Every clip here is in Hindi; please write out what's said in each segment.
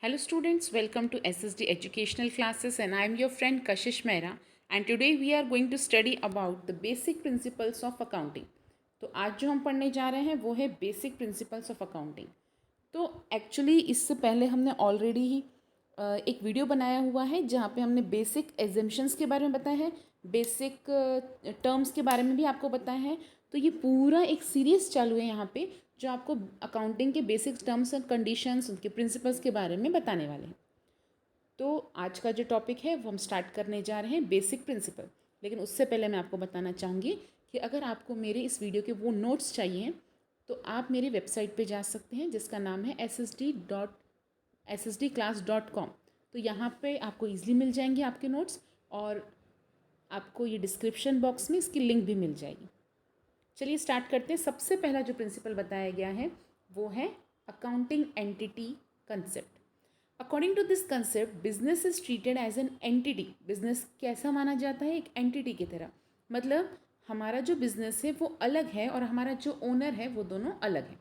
Hello students, welcome to SSD educational classes and I am your friend Kashish Mehra and today we are going to study about the basic principles of accounting. तो आज जो हम पढ़ने जा रहे हैं वो है बेसिक प्रिंसिपल्स ऑफ अकाउंटिंग। तो एक्चुअली इससे पहले हमने ऑलरेडी ही एक वीडियो बनाया हुआ है जहाँ पे हमने बेसिक एजम्पशंस के बारे में बताया है, बेसिक टर्म्स के बारे में भी आपको बताया है। तो ये पूरा एक सीरीज़ चालू है यहाँ पे जो आपको अकाउंटिंग के बेसिक टर्म्स एंड कंडीशंस, उनके प्रिंसिपल्स के बारे में बताने वाले हैं। तो आज का जो टॉपिक है वो हम स्टार्ट करने जा रहे हैं बेसिक प्रिंसिपल। लेकिन उससे पहले मैं आपको बताना चाहूँगी कि अगर आपको मेरे इस वीडियो के वो नोट्स चाहिए तो आप मेरी वेबसाइट पे जा सकते हैं जिसका नाम है ssdclass.com। तो यहाँ पे आपको ईजिली मिल जाएंगे आपके नोट्स और आपको ये डिस्क्रिप्शन बॉक्स में इसकी लिंक भी मिल जाएगी। चलिए स्टार्ट करते हैं। सबसे पहला जो प्रिंसिपल बताया गया है वो है accounting entity concept. According to this concept business is treated as an entity. Business कैसा माना जाता है? एक एंटिटी की तरह। मतलब हमारा जो बिजनेस है वो अलग है और हमारा जो ओनर है वो दोनों अलग है।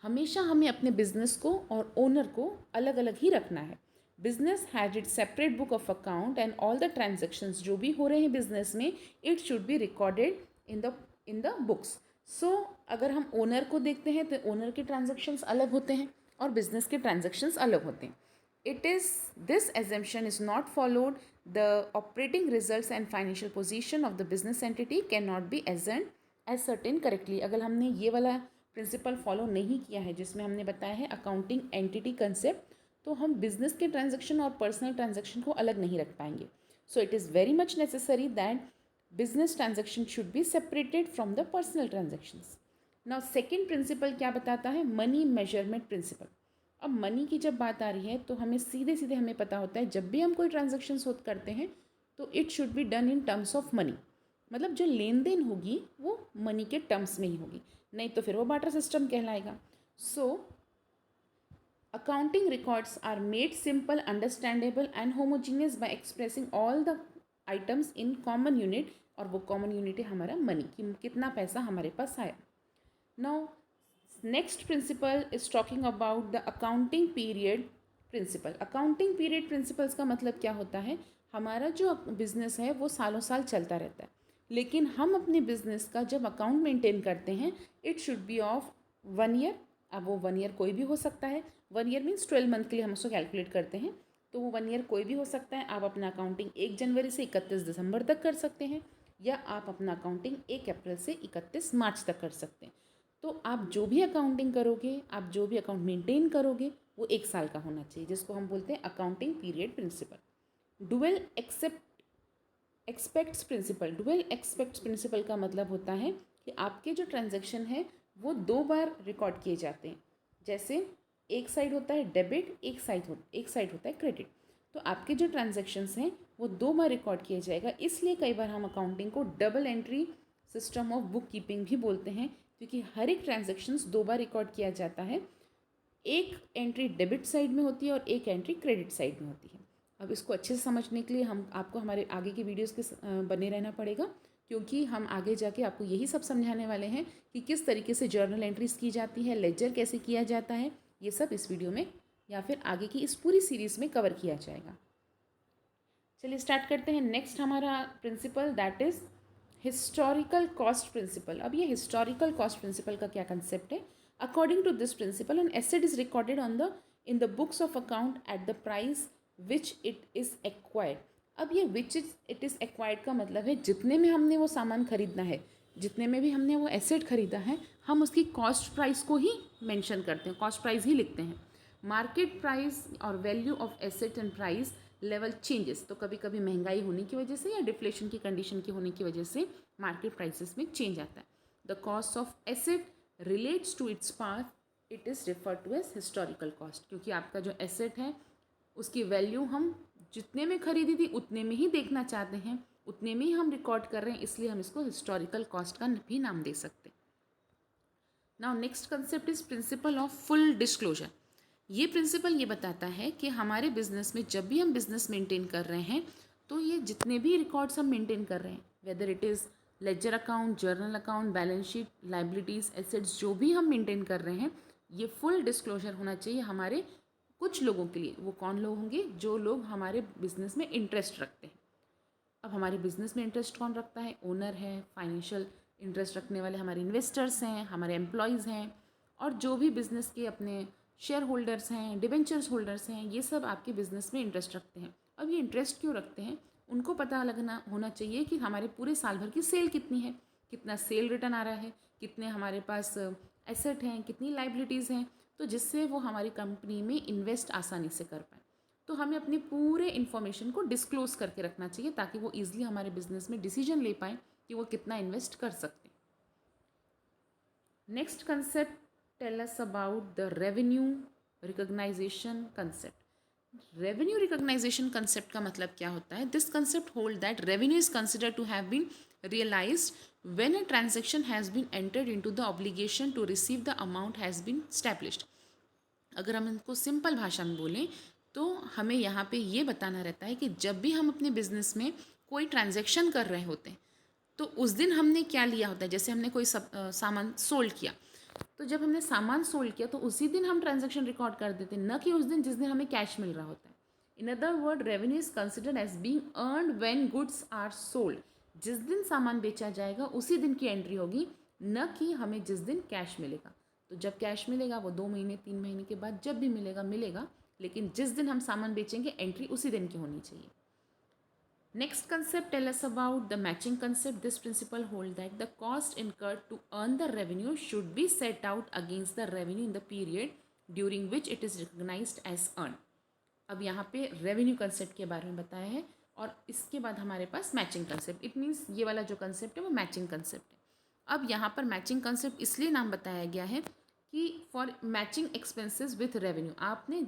हमेशा हमें अपने बिजनेस को और ओनर को अलग अलग ही रखना है। Business has it separate book of account and all the transactions जो भी हो रहे हैं बिजनेस में it should be recorded in the books. So अगर हम ओनर को देखते हैं तो ओनर के ट्रांजेक्शन्स अलग होते हैं और बिजनेस के ट्रांजेक्शन्स अलग होते हैं। It is this assumption is not followed, the operating results and financial position of the business entity cannot be ascertained correctly। अगर हमने ये वाला प्रिंसिपल फॉलो नहीं किया है जिसमें हमने बताया है अकाउंटिंग एंटिटी कंसेप्ट, तो हम बिजनेस के ट्रांजेक्शन और पर्सनल ट्रांजेक्शन को अलग नहीं रख पाएंगे। So it is very much necessary that business transaction should be separated from the personal transactions. Now second principle क्या बताता है? Money measurement principle. अब मनी की जब बात आ रही है तो हमें सीधे सीधे हमें पता होता है जब भी हम कोई ट्रांजेक्शन्स करते हैं तो it should be done in terms of money. मतलब जो लेन देन होगी वो मनी के टर्म्स में ही होगी, नहीं तो फिर वो बार्टर सिस्टम कहलाएगा। So accounting records are made simple, understandable and homogeneous by expressing all the items in common unit, और वो कॉमन यूनिट है हमारा मनी, कि कितना पैसा हमारे पास आया। Now next principle is talking about the accounting period principle. Accounting period principles का मतलब क्या होता है? हमारा जो बिजनेस है वो सालों साल चलता रहता है, लेकिन हम अपने बिजनेस का जब अकाउंट मेंटेन करते हैं it should B of 1 year. अब वो 1 ईयर कोई भी हो सकता है। 1 ईयर मीन्स 12 मंथ के लिए हम उसको कैलकुलेट करते हैं, तो वो 1 ईयर कोई भी हो सकता है। आप अपना अकाउंटिंग 1 जनवरी से 31 दिसंबर तक कर सकते हैं, या आप अपना अकाउंटिंग 1 अप्रैल से 31 मार्च तक कर सकते हैं। तो आप जो भी अकाउंटिंग करोगे, आप जो भी अकाउंट मेंटेन करोगे वो 1 साल का होना चाहिए, जिसको हम बोलते हैं accounting period principle. Dual aspects principle. Dual aspects principle का मतलब होता है कि आपके जो ट्रांजैक्शन है वो 2 बार रिकॉर्ड किए जाते हैं। जैसे एक साइड होता है डेबिट, एक साइड होता है क्रेडिट। तो आपके जो ट्रांजैक्शंस हैं वो 2 बार रिकॉर्ड किया जाएगा। इसलिए कई बार हम अकाउंटिंग को double entry system of book keeping भी बोलते हैं, क्योंकि हर एक ट्रांजैक्शंस 2 बार रिकॉर्ड किया जाता है। एक एंट्री डेबिट साइड में होती है और एक एंट्री क्रेडिट साइड में होती है। अब इसको अच्छे से समझने के लिए आपको हमारे आगे की वीडियोस के बने रहना पड़ेगा, क्योंकि हम आगे जाके आपको यही सब समझाने वाले हैं कि किस तरीके से जर्नल एंट्रीज की जाती है, लेजर कैसे किया जाता है। ये सब इस वीडियो में या फिर आगे की इस पूरी सीरीज़ में कवर किया जाएगा। चलिए स्टार्ट करते हैं। नेक्स्ट हमारा principle that is historical cost principle. अब ये हिस्टोरिकल कॉस्ट प्रिंसिपल का क्या कंसेप्ट है? According to this principle an asset is recorded in the books of account at the price which it is acquired. अब ये विच इट इज़ एक्वायर्ड का मतलब है जितने में हमने वो सामान खरीदना है, जितने में भी हमने वो एसेट खरीदा है, हम उसकी कॉस्ट प्राइस को ही मेंशन करते हैं, कॉस्ट प्राइस ही लिखते हैं। मार्केट प्राइस और value of asset and price level changes, तो कभी कभी महंगाई होने की वजह से या डिफ्लेशन की कंडीशन की होने की वजह से मार्केट प्राइसेस में चेंज आता है। The cost of asset relates to its path, it is refer to as historical cost. क्योंकि आपका जो एसेट है उसकी वैल्यू हम जितने में खरीदी थी उतने में ही देखना चाहते हैं, उतने में ही हम रिकॉर्ड कर रहे हैं, इसलिए हम इसको हिस्टोरिकल कॉस्ट का भी नाम दे सकते हैं। Now next concept is principle of full disclosure. ये प्रिंसिपल ये बताता है कि हमारे बिजनेस में जब भी हम बिजनेस मेंटेन कर रहे हैं तो ये जितने भी रिकॉर्ड्स हम मेंटेन कर रहे हैं, whether it is ledger account, journal account, balance sheet, liabilities, assets, जो भी हम मेंटेन कर रहे हैं, ये फुल डिस्क्लोजर होना चाहिए हमारे कुछ लोगों के लिए। वो कौन लोग होंगे? जो लोग हमारे बिजनेस में इंटरेस्ट रखते हैं। अब हमारे बिजनेस में इंटरेस्ट कौन रखता है? ओनर है, फाइनेंशियल इंटरेस्ट रखने वाले हमारे इन्वेस्टर्स हैं, हमारे एम्प्लॉयज़ हैं, और जो भी बिज़नेस के अपने शेयर होल्डर्स हैं, डिबेंचर्स होल्डर्स हैं, ये सब आपके बिज़नेस में इंटरेस्ट रखते हैं। अब ये इंटरेस्ट क्यों रखते हैं? उनको पता लगना होना चाहिए कि हमारे पूरे साल भर की सेल कितनी है, कितना सेल रिटर्न आ रहा है, कितने हमारे पास एसेट हैं, कितनी लाइबिलिटीज़ हैं, तो जिससे वो हमारी कंपनी में इन्वेस्ट आसानी से कर पाए। तो हमें अपने पूरे इन्फॉर्मेशन को डिस्क्लोज़ करके रखना चाहिए ताकि वो ईजिली हमारे बिजनेस में डिसीजन ले पाएँ कि वो कितना इन्वेस्ट कर सकते हैं। Next concept tell us about the revenue recognization concept. Revenue recognization concept का मतलब क्या होता है? This concept hold that revenue is considered to have been realized when a transaction has been entered into the obligation to receive the amount has been established। अगर हम इनको सिंपल भाषा में बोलें तो हमें यहाँ पे ये बताना रहता है कि जब भी हम अपने बिजनेस में कोई ट्रांजैक्शन कर रहे होते हैं तो उस दिन हमने क्या लिया होता है। जैसे हमने कोई सामान सोल्ड किया, तो जब हमने सामान सोल्ड किया तो उसी दिन हम ट्रांजैक्शन रिकॉर्ड कर देते हैं, न कि उस दिन जिस दिन हमें कैश मिल रहा होता है। In other word, revenue is considered as being earned when goods are sold. जिस दिन सामान बेचा जाएगा उसी दिन की एंट्री होगी, न कि हमें जिस दिन कैश मिलेगा। तो जब कैश मिलेगा वो 2 महीने 3 महीने के बाद जब भी मिलेगा मिलेगा, लेकिन जिस दिन हम सामान बेचेंगे एंट्री उसी दिन की होनी चाहिए। Next concept tell us about the matching concept. This principle hold that the cost incurred to earn the revenue should be set out against the revenue in the period during which it is recognized as earned। अब यहाँ पे रेवेन्यू कंसेप्ट के बारे में बताया है और इसके बाद हमारे पास मैचिंग कंसेप्ट। इट मीन्स ये वाला जो कंसेप्ट है वो मैचिंग कंसेप्ट है। अब यहाँ पर मैचिंग कंसेप्ट इसलिए नाम बताया गया है कि for matching expenses with revenue, आपने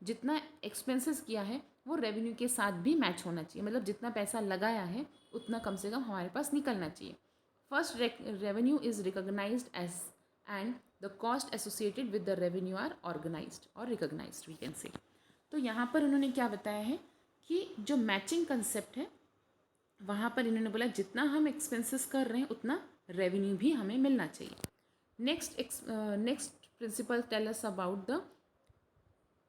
जितना एक्सपेंसेस किया है वो रेवेन्यू के साथ भी मैच होना चाहिए। मतलब जितना पैसा लगाया है उतना कम से कम हमारे पास निकलना चाहिए। First, revenue is recognized as and the cost associated with the revenue are organized और रिकॉग्नाइज्ड, वी कैन से। तो यहाँ पर उन्होंने क्या बताया है कि जो मैचिंग कंसेप्ट है वहाँ पर इन्होंने बोला जितना हम एक्सपेंसेस कर रहे हैं उतना रेवेन्यू भी हमें मिलना चाहिए। Next principle tell us about the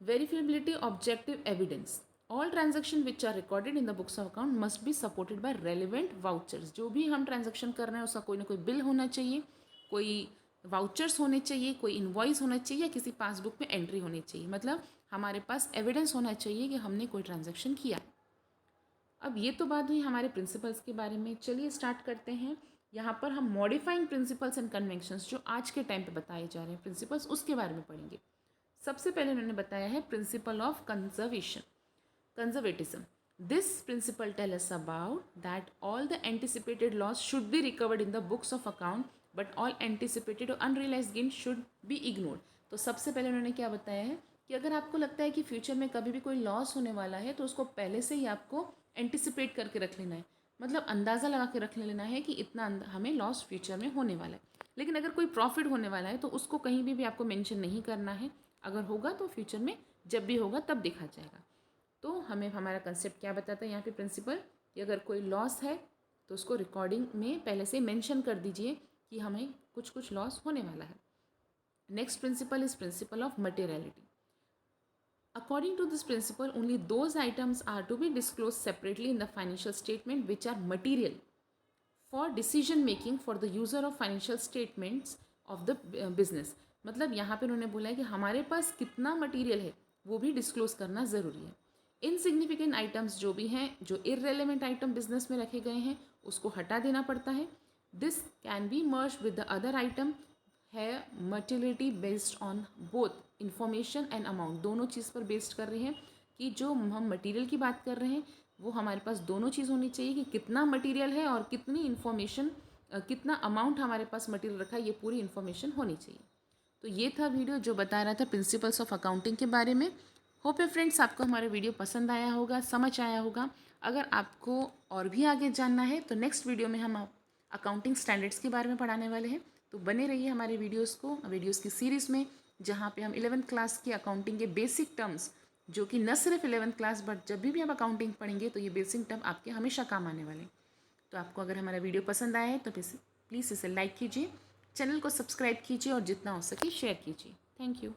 verifiability objective evidence। all transaction which are recorded in the books of account must be supported by relevant vouchers। जो भी हम ट्रांजेक्शन कर रहे हैं उसका कोई ना कोई बिल होना चाहिए, कोई वाउचर्स होने चाहिए, कोई इन्वॉइस होना चाहिए या किसी पासबुक में एंट्री होनी चाहिए। मतलब हमारे पास एविडेंस होना चाहिए कि हमने कोई ट्रांजेक्शन किया। अब ये तो बात हुई हमारे प्रिंसिपल्स के बारे में। चलिए स्टार्ट करते हैं। यहाँ पर हम मॉडिफाइंग प्रिंसिपल्स एंड कन्वेंशंस जो आज के टाइम पे बताए जा रहे हैं प्रिंसिपल्स, उसके बारे में पढ़ेंगे। सबसे पहले उन्होंने बताया है principle of conservatism. This principle tell us about that all the anticipated loss should be recovered in the books of account but all anticipated और unrealised gain should be ignored. तो सबसे पहले उन्होंने क्या बताया है कि अगर आपको लगता है कि फ्यूचर में कभी भी कोई लॉस होने वाला है तो उसको पहले से ही आपको एंटिसिपेट करके रख लेना है। मतलब अंदाज़ा लगा के रख लेना है कि इतना हमें लॉस फ्यूचर में होने वाला है। लेकिन अगर कोई प्रॉफिट होने वाला है तो उसको कहीं भी आपको मेंशन नहीं करना है। अगर होगा तो फ्यूचर में जब भी होगा तब देखा जाएगा। तो हमें हमारा कंसेप्ट क्या बताता है यहाँ पे प्रिंसिपल कि अगर कोई लॉस है तो उसको रिकॉर्डिंग में पहले से मेंशन कर दीजिए कि हमें कुछ कुछ लॉस होने वाला है। Next principle is principle of materiality. According to this principle only those items are to be disclose separately in the financial statement which are material for decision making for the user of financial statements of the business. मतलब यहाँ पे उन्होंने बोला है कि हमारे पास कितना मटेरियल है वो भी डिस्क्लोज करना ज़रूरी है। इनसिग्निफिकेंट आइटम्स जो भी हैं, जो इररेलेवेंट आइटम बिजनेस में रखे गए हैं उसको हटा देना पड़ता है। This can be merge with the other item है materiality based on both information and amount. दोनों चीज़ पर बेस्ड कर रहे हैं कि जो हम मटेरियल की बात कर रहे हैं वो हमारे पास दोनों चीज़ होनी चाहिए कि कितना मटेरियल है और कितनी इन्फॉर्मेशन, कितना अमाउंट हमारे पास मटेरियल रखा है, ये पूरी इन्फॉर्मेशन होनी चाहिए। तो ये था वीडियो जो बता रहा था प्रिंसिपल्स ऑफ अकाउंटिंग के बारे में। होप है फ्रेंड्स आपको हमारा वीडियो पसंद आया होगा, समझ आया होगा। अगर आपको और भी आगे जानना है तो नेक्स्ट वीडियो में हम अकाउंटिंग स्टैंडर्ड्स के बारे में पढ़ाने वाले हैं। तो बने रहिए हमारे वीडियोज़ की सीरीज़ में, जहाँ पे हम 11th क्लास की अकाउंटिंग के बेसिक टर्म्स, जो कि न सिर्फ 11th क्लास बट जब भी आप अकाउंटिंग पढ़ेंगे तो ये बेसिक टर्म आपके हमेशा काम आने वाले हैं। तो आपको अगर हमारा वीडियो पसंद आया है तो प्लीज़ इसे लाइक कीजिए, चैनल को सब्सक्राइब कीजिए और जितना हो सके शेयर कीजिए। Thank you.